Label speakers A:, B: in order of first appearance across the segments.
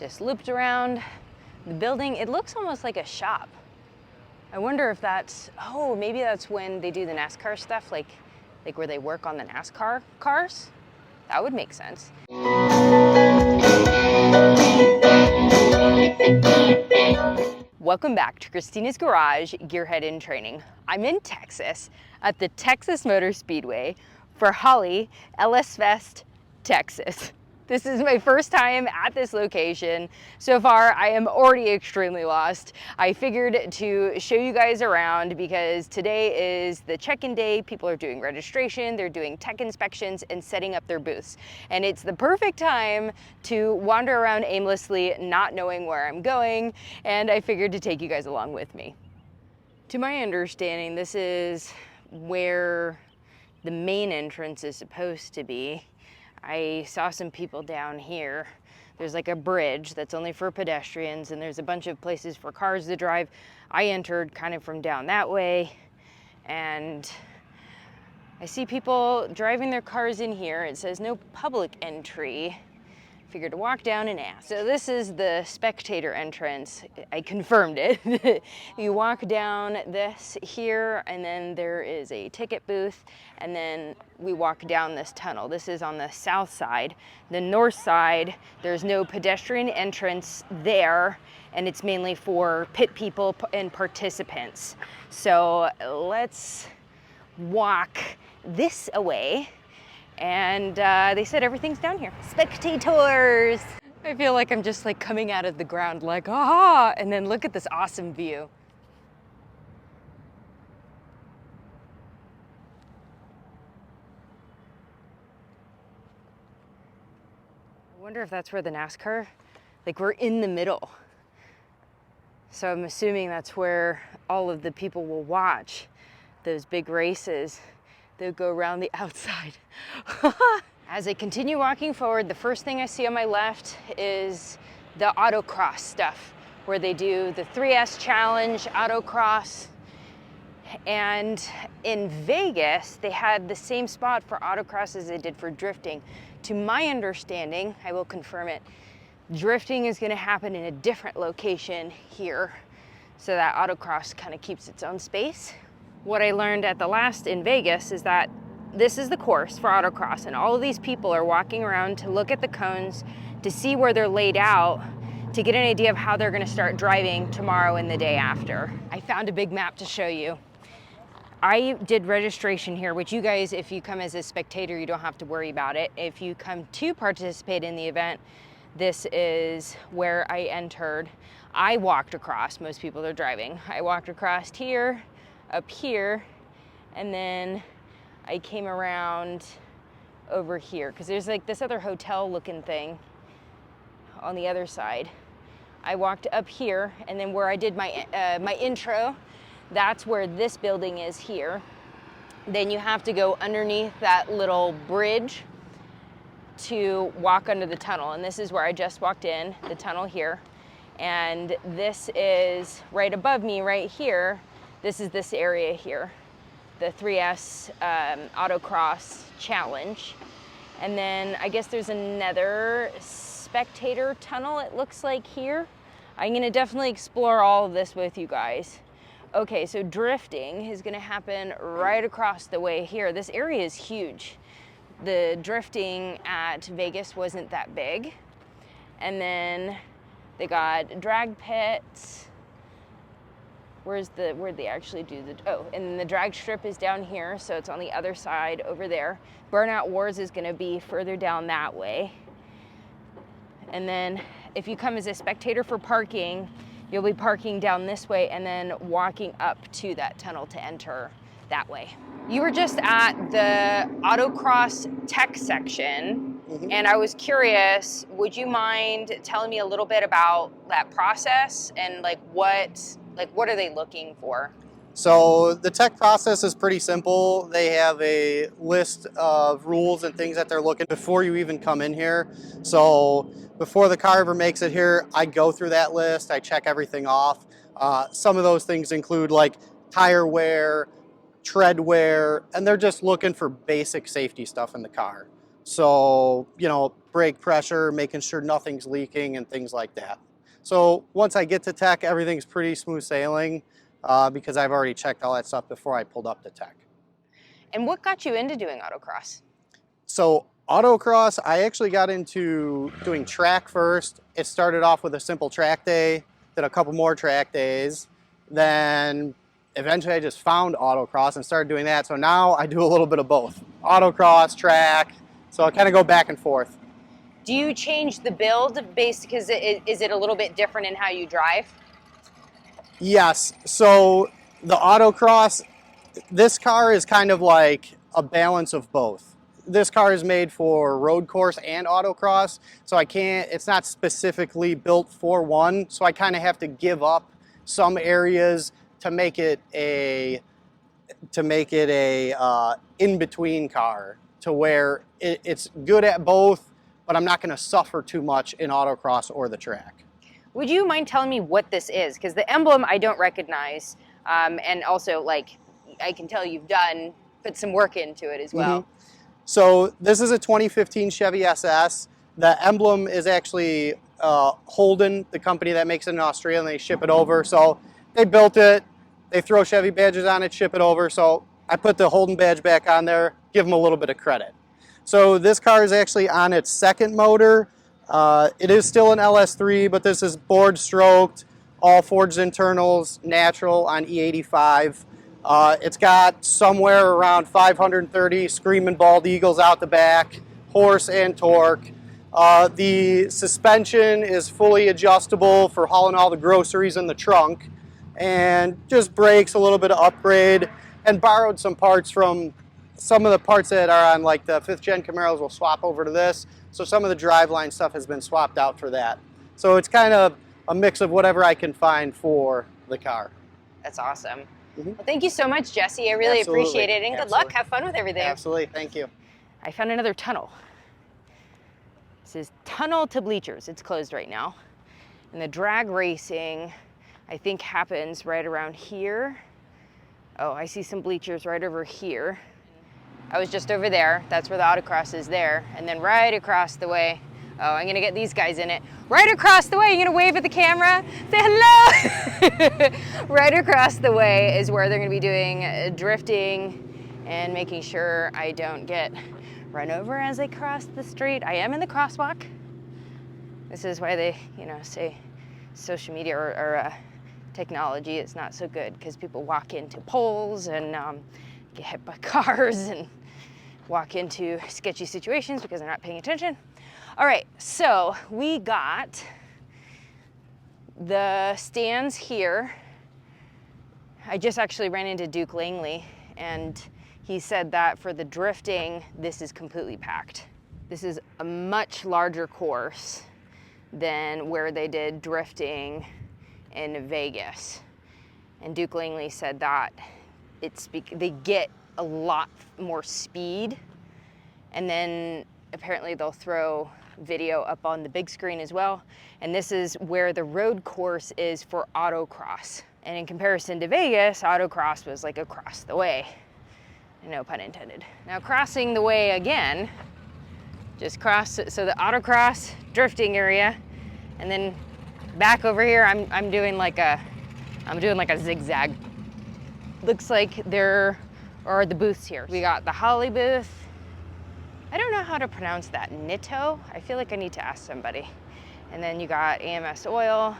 A: Just looped around the building. It looks almost like a shop. I wonder if that's, oh, maybe that's when they do the NASCAR stuff, like where they work on the NASCAR cars. That would make sense. Welcome back to Christina's Garage Gearhead in Training. I'm in Texas at the Texas Motor Speedway for Holley LS Fest, Texas. This is my first time at this location. So far, I am already extremely lost. I figured to show you guys around because today is the check-in day. People are doing registration, they're doing tech inspections and setting up their booths. And it's the perfect time to wander around aimlessly, not knowing where I'm going. And I figured to take you guys along with me. To my understanding, this is where the main entrance is supposed to be. I saw some people down here. There's like a bridge that's only for pedestrians, and there's a bunch of places for cars to drive. I entered kind of from down that way, and I see people driving their cars in here. It says no public entry. Figured to walk down and ask. So this is the spectator entrance. I confirmed it. You walk down this here, and then there is a ticket booth, and then we walk down this tunnel. This is on the south side. The north side, there's no pedestrian entrance there, and it's mainly for pit people and participants. So let's walk this away. And they said everything's down here. Spectators! I feel like I'm just like coming out of the ground like, ah, and then look at this awesome view. I wonder if that's where the NASCAR, like we're in the middle. So I'm assuming that's where all of the people will watch those big races. They'll go around the outside. As I continue walking forward, the first thing I see on my left is the Autocross stuff, where they do the 3S Challenge, Autocross. And in Vegas, they had the same spot for Autocross as they did for drifting. To my understanding, I will confirm it, drifting is gonna happen in a different location here, so that Autocross kind of keeps its own space. What I learned at the last in Vegas is that this is the course for Autocross, and all of these people are walking around to look at the cones, to see where they're laid out, to get an idea of how they're gonna start driving tomorrow and the day after. I found a big map to show you. I did registration here, which you guys, if you come as a spectator, you don't have to worry about it. If you come to participate in the event, this is where I entered. I walked across, most people are driving. I walked across here, up here, and then I came around over here because there's like this other hotel looking thing on the other side. I walked up here, and then where I did my my intro, that's where this building is here. Then you have to go underneath that little bridge to walk under the tunnel, and this is where I just walked in, the tunnel here. And this is right above me right here. This is this area here, the 3S Autocross Challenge. And then I guess there's another spectator tunnel, it looks like here. I'm gonna definitely explore all of this with you guys. Okay, so drifting is gonna happen right across the way here. This area is huge. The drifting at Vegas wasn't that big. And then they got drag pits. Where'd they actually do the, oh, and the drag strip is down here, so it's on the other side over there. Burnout Wars is gonna be further down that way. And then if you come as a spectator for parking, you'll be parking down this way and then walking up to that tunnel to enter that way. You were just at the Autocross tech section, and I was curious, would you mind telling me a little bit about that process and what are they looking for?
B: So the tech process is pretty simple. They have a list of rules and things that they're looking before you even come in here. So before the car ever makes it here, I go through that list, I check everything off. Some of those things include like tire wear, tread wear, and they're just looking for basic safety stuff in the car. So, you know, brake pressure, making sure nothing's leaking and things like that. So once I get to tech, everything's pretty smooth sailing because I've already checked all that stuff before I pulled up to tech.
A: And what got you into doing autocross?
B: So autocross, I actually got into doing track first. It started off with a simple track day, did a couple more track days. Then eventually I just found autocross and started doing that. So now I do a little bit of both, autocross, track. So I kind of go back and forth.
A: Do you change the build based, because is it a little bit different in how you drive?
B: Yes, so the autocross, this car is kind of like a balance of both. This car is made for road course and autocross, so it's not specifically built for one, so I kind of have to give up some areas to make it a in-between car to where it's good at both, but I'm not going to suffer too much in autocross or the track.
A: Would you mind telling me what this is? Because the emblem I don't recognize, and also like I can tell you've put some work into it as well.
B: Mm-hmm. So this is a 2015 Chevy SS. The emblem is actually Holden, the company that makes it in Australia, and they ship it over. So they built it, they throw Chevy badges on it, ship it over. So I put the Holden badge back on there, give them a little bit of credit. So this car is actually on its second motor. It is still an LS3, but this is board stroked, all forged internals, natural on E85. It's got somewhere around 530 screaming bald eagles out the back, horse and torque. The suspension is fully adjustable for hauling all the groceries in the trunk, and just brakes, a little bit of upgrade, and borrowed some parts from some of the parts that are on like the 5th gen Camaros will swap over to this. So some of the driveline stuff has been swapped out for that. So it's kind of a mix of whatever I can find for the car.
A: That's awesome.
B: Mm-hmm.
A: Well, thank you so much, Jesse. I really appreciate it, and good luck. Have fun with everything.
B: Absolutely, thank you.
A: I found another tunnel. This is tunnel to bleachers. It's closed right now. And the drag racing, I think, happens right around here. Oh, I see some bleachers right over here. I was just over there. That's where the autocross is there. And then right across the way, oh, I'm gonna get these guys in it. Right across the way, you gonna wave at the camera? Say hello! Right across the way is where they're gonna be doing drifting and making sure I don't get run over as I cross the street. I am in the crosswalk. This is why they, say social media or technology is not so good, because people walk into poles and get hit by cars and walk into sketchy situations because they're not paying attention. All right, so we got the stands here. I just actually ran into Duke Langley, and he said that for the drifting, this is completely packed. This is a much larger course than where they did drifting in Vegas. And Duke Langley said that they get a lot more speed, and then apparently they'll throw video up on the big screen as well. And this is where the road course is for autocross. And in comparison to Vegas, autocross was like across the way. No pun intended. Now crossing the way again, just cross, so the autocross drifting area, and then back over here, I'm doing like a zigzag. Looks like there are the booths here. We got the Holley booth. I don't know how to pronounce that. Nitto? I feel like I need to ask somebody. And then you got AMS Oil.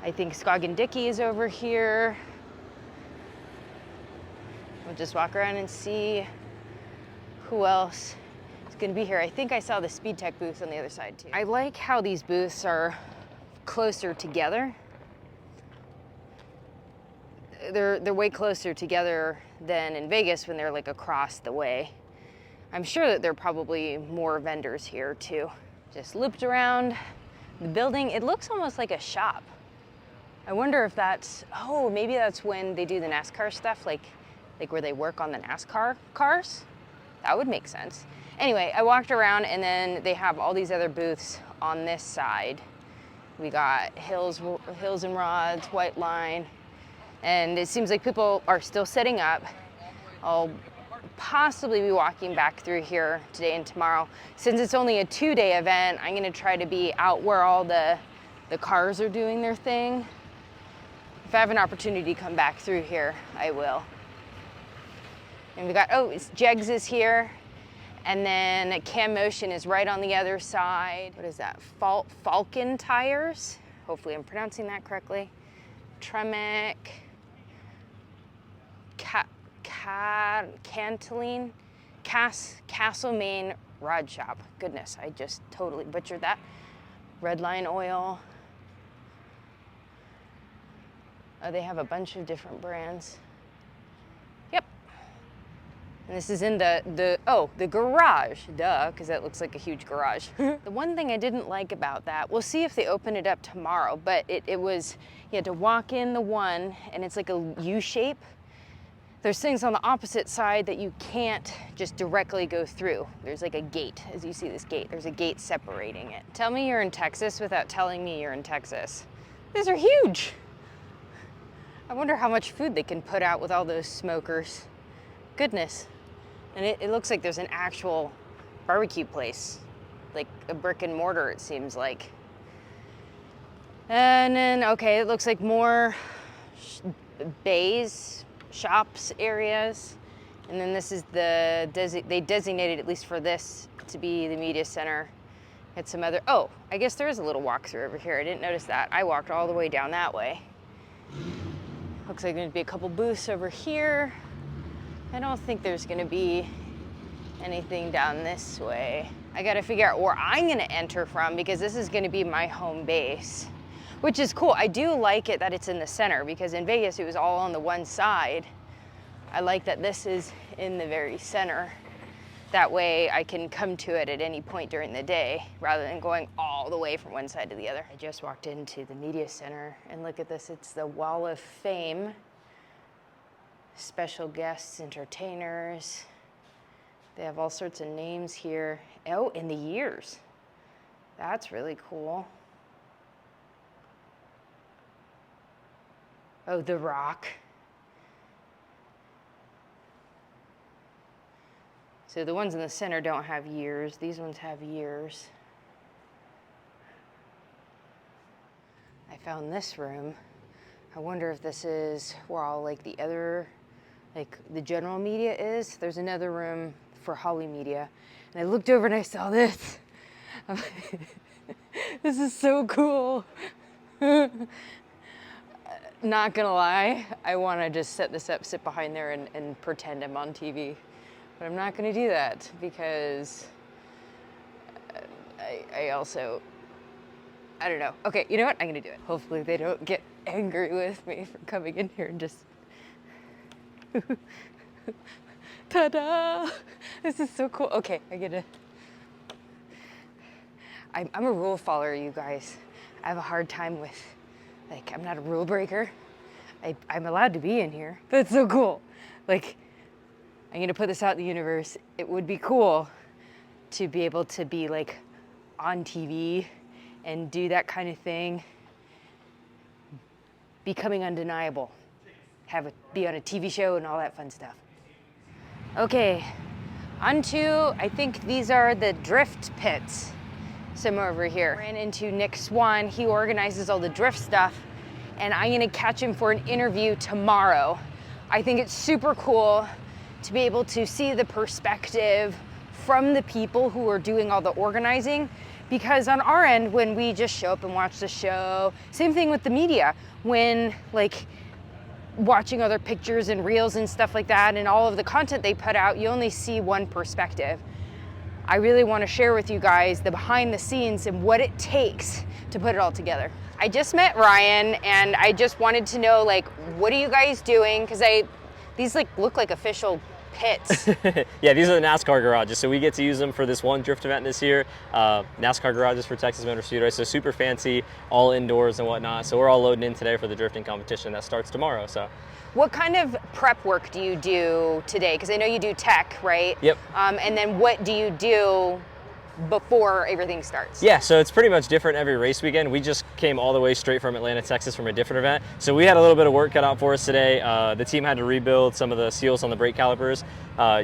A: I think Scoggin Dickey is over here. We'll just walk around and see who else is gonna be here. I think I saw the Speed Tech booth on the other side too. I like how these booths are closer together. They're way closer together than in Vegas when they're like across the way. I'm sure that there are probably more vendors here too. Just looped around the building. It looks almost like a shop. I wonder if that's, maybe that's when they do the NASCAR stuff, like where they work on the NASCAR cars. That would make sense. Anyway, I walked around, and then they have all these other booths on this side. We got Hills and Rods, White Line, and it seems like people are still setting up. I'll possibly be walking back through here today and tomorrow. Since it's only a 2-day event, I'm gonna try to be out where all the cars are doing their thing. If I have an opportunity to come back through here, I will. And we got, oh, Jegs is here. And then Cam Motion is right on the other side. What is that? Falcon tires. Hopefully I'm pronouncing that correctly. Tremec. Cantilene. Castlemaine Rod Shop. Goodness, I just totally butchered that. Redline Oil. Oh, they have a bunch of different brands. Yep. And this is in the garage, duh, because that looks like a huge garage. The one thing I didn't like about that, we'll see if they open it up tomorrow, but it was, you had to walk in the one, and it's like a U shape. There's things on the opposite side that you can't just directly go through. There's like a gate, as you see this gate. There's a gate separating it. Tell me you're in Texas without telling me you're in Texas. These are huge. I wonder how much food they can put out with all those smokers. Goodness. And it looks like there's an actual barbecue place, like a brick and mortar, it seems like. And then, okay, it looks like more bays, shops, areas. And then this is they designated, at least for this, to be the media center. Had some other, oh, I guess there is a little walkthrough over here. I didn't notice that. I walked all the way down that way. Looks like there's gonna be a couple booths over here. I don't think there's gonna be anything down this way. I gotta figure out where I'm gonna enter from because this is gonna be my home base, which is cool. I do like it that it's in the center because in Vegas it was all on the one side. I like that this is in the very center. That way I can come to it at any point during the day rather than going all the way from one side to the other. I just walked into the media center and look at this, it's the Wall of Fame. Special guests, entertainers. They have all sorts of names here. Oh, and the years. That's really cool. Oh, The Rock. So the ones in the center don't have years. These ones have years. I found this room. I wonder if this is where all like the other, like the general media is. There's another room for Holley media. And I looked over and I saw this. I'm like, this is so cool. Not gonna lie, I wanna just set this up, sit behind there and pretend I'm on TV. But I'm not gonna do that because I also, I don't know. Okay, you know what? I'm gonna do it. Hopefully they don't get angry with me for coming in here and just, ta-da! This is so cool. Okay, I'm a rule follower, you guys. I have a hard time with, like, I'm not a rule breaker. I'm allowed to be in here. That's so cool. Like, I'm gonna put this out in the universe. It would be cool to be able to be like on TV and do that kind of thing. Becoming undeniable. Be on a TV show and all that fun stuff. Okay, onto, I think these are the drift pits. Somewhere over here. Ran into Nick Swan. He organizes all the drift stuff and I'm gonna catch him for an interview tomorrow. I think it's super cool to be able to see the perspective from the people who are doing all the organizing, because on our end, when we just show up and watch the show, same thing with the media, when like watching other pictures and reels and stuff like that and all of the content they put out, you only see one perspective. I really want to share with you guys the behind the scenes and what it takes to put it all together. I just met Ryan and I just wanted to know, like, what are you guys doing? Because these like look like official pits.
C: Yeah, these are the NASCAR garages, so we get to use them for this one drift event this year. NASCAR garages for Texas Motor Speedway, so super fancy, all indoors and whatnot. So we're all loading in today for the drifting competition that starts tomorrow. So,
A: what kind of prep work do you do today? Because I know you do tech, right?
C: Yep.
A: And then what do you do before everything starts?
C: Yeah, so it's pretty much different every race weekend. We just came all the way straight from Atlanta, Texas from a different event. So we had a little bit of work cut out for us today. The team had to rebuild some of the seals on the brake calipers.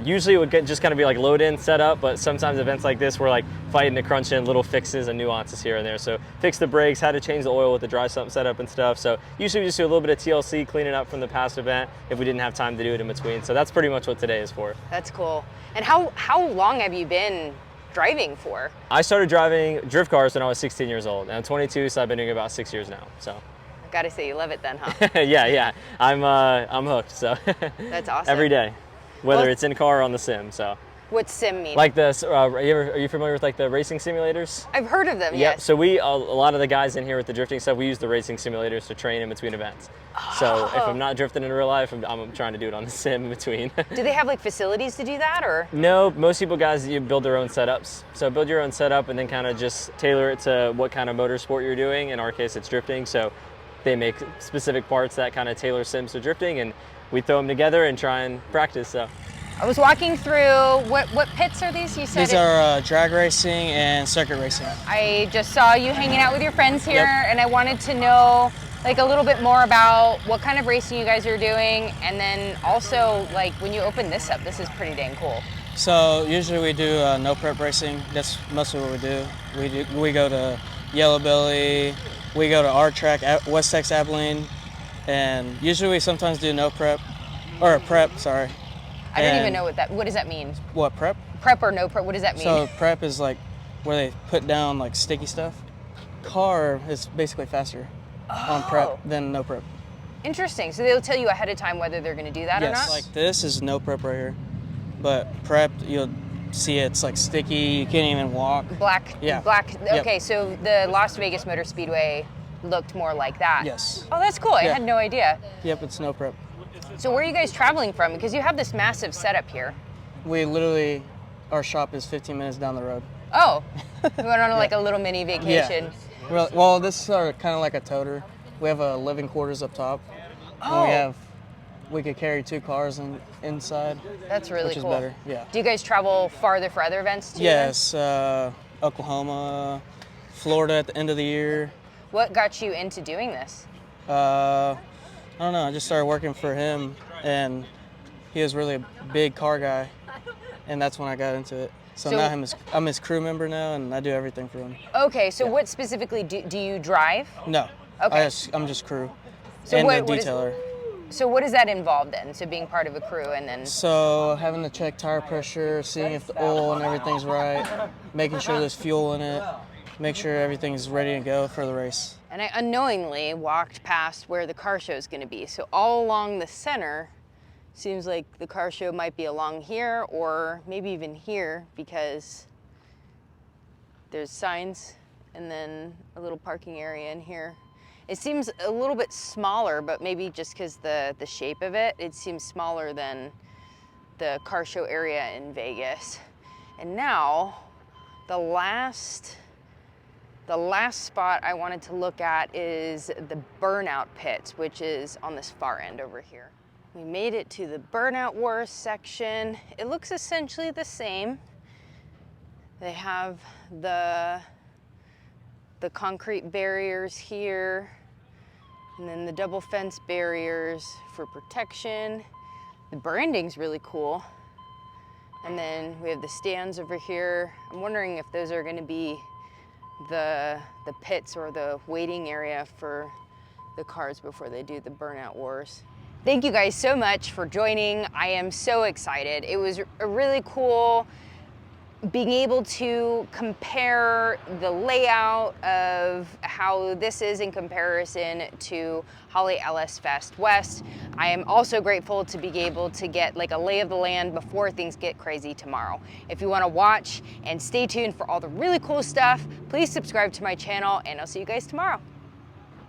C: Usually it would just kind of be like load in, set up, but sometimes events like this we're like fighting to crunch in little fixes and nuances here and there. So fix the brakes, had to change the oil with the dry sump setup and stuff. So usually we just do a little bit of TLC cleaning up from the past event if we didn't have time to do it in between. So that's pretty much what today is for.
A: That's cool. And how long have you been driving for?
C: I started driving drift cars when I was 16 years old, and I'm 22, so I've been doing it about 6 years now. So,
A: I gotta say, you love it then, huh?
C: yeah, I'm hooked. So
A: that's awesome.
C: Every day, whether it's in car or on the sim. So.
A: What's sim mean?
C: Like the, are you familiar with like the racing simulators?
A: I've heard of them,
C: Yep.
A: yes.
C: So a lot of the guys in here with the drifting stuff, we use the racing simulators to train in between events.
A: Oh.
C: So if I'm not drifting in real life, I'm trying to do it on the sim in between.
A: Do they have like facilities to do that, or?
C: No, most you build their own setups. So build your own setup and then kind of just tailor it to what kind of motorsport you're doing. In our case, it's drifting. So they make specific parts that kind of tailor sims to drifting, and we throw them together and try and practice. So.
A: I was walking through, what pits are these? You said
D: these are drag racing and circuit racing.
A: I just saw you hanging out with your friends here, and I wanted to know like a little bit more about what kind of racing you guys are doing, and then also like when you open this up, this is pretty dang cool.
D: So usually we do no prep racing. That's mostly what we do. We go to Yellow Belly, we go to our track at West Texas Abilene, and usually we sometimes do no prep, or prep, sorry.
A: I don't even know what does that mean?
D: What, prep?
A: Prep or no prep, what does that mean?
D: So prep is like where they put down like sticky stuff. Car is basically faster on prep than no prep.
A: Interesting, so they'll tell you ahead of time whether they're gonna do that or not?
D: Yes, like this is no prep right here. But prep, you'll see it's like sticky, you can't even walk.
A: Black,
D: yeah.
A: Black,
D: Yep.
A: Okay, so the Las Vegas Motor Speedway looked more like that.
D: Yes.
A: Oh, that's cool, I had no idea.
D: Yep, it's no prep.
A: So where are you guys traveling from? Because you have this massive setup here.
D: We literally, our shop is 15 minutes down the road.
A: Oh, we went on like a little mini vacation.
D: Yeah. Well, this is kind of like a toter. We have a living quarters up top.
A: Oh.
D: And we could carry 2 cars inside.
A: That's really
D: which
A: cool.
D: Is better, yeah.
A: Do you guys travel farther for other events too?
D: Yes, Oklahoma, Florida at the end of the year.
A: What got you into doing this?
D: I don't know, I just started working for him, and he was really a big car guy, and that's when I got into it. So now I'm his crew member now, and I do everything for him.
A: Okay, so what specifically do you drive?
D: No,
A: Okay.
D: I'm just crew,
A: So
D: and
A: what
D: the detailer.
A: So what is that involved in? So being part of a crew and then...
D: So having to check tire pressure, seeing if the oil and everything's right, making sure there's fuel in it, make sure everything's ready to go for the race.
A: And I unknowingly walked past where the car show is going to be. So all along the center, seems like the car show might be along here or maybe even here because there's signs and then a little parking area in here. It seems a little bit smaller, but maybe just because the shape of it, it seems smaller than the car show area in Vegas. And now, the last spot I wanted to look at is the burnout pits, which is on this far end over here. We made it to the burnout wars section. It looks essentially the same. They have the concrete barriers here, and then the double fence barriers for protection. The branding's really cool. And then we have the stands over here. I'm wondering if those are gonna be the pits or the waiting area for the cars before they do the burnout wars. Thank you guys so much for joining. I am so excited. It was a really cool being able to compare the layout of how this is in comparison to Holley LS Fest West. I am also grateful to be able to get like a lay of the land before things get crazy tomorrow. If you want to watch and stay tuned for all the really cool stuff, please subscribe to my channel and I'll see you guys tomorrow.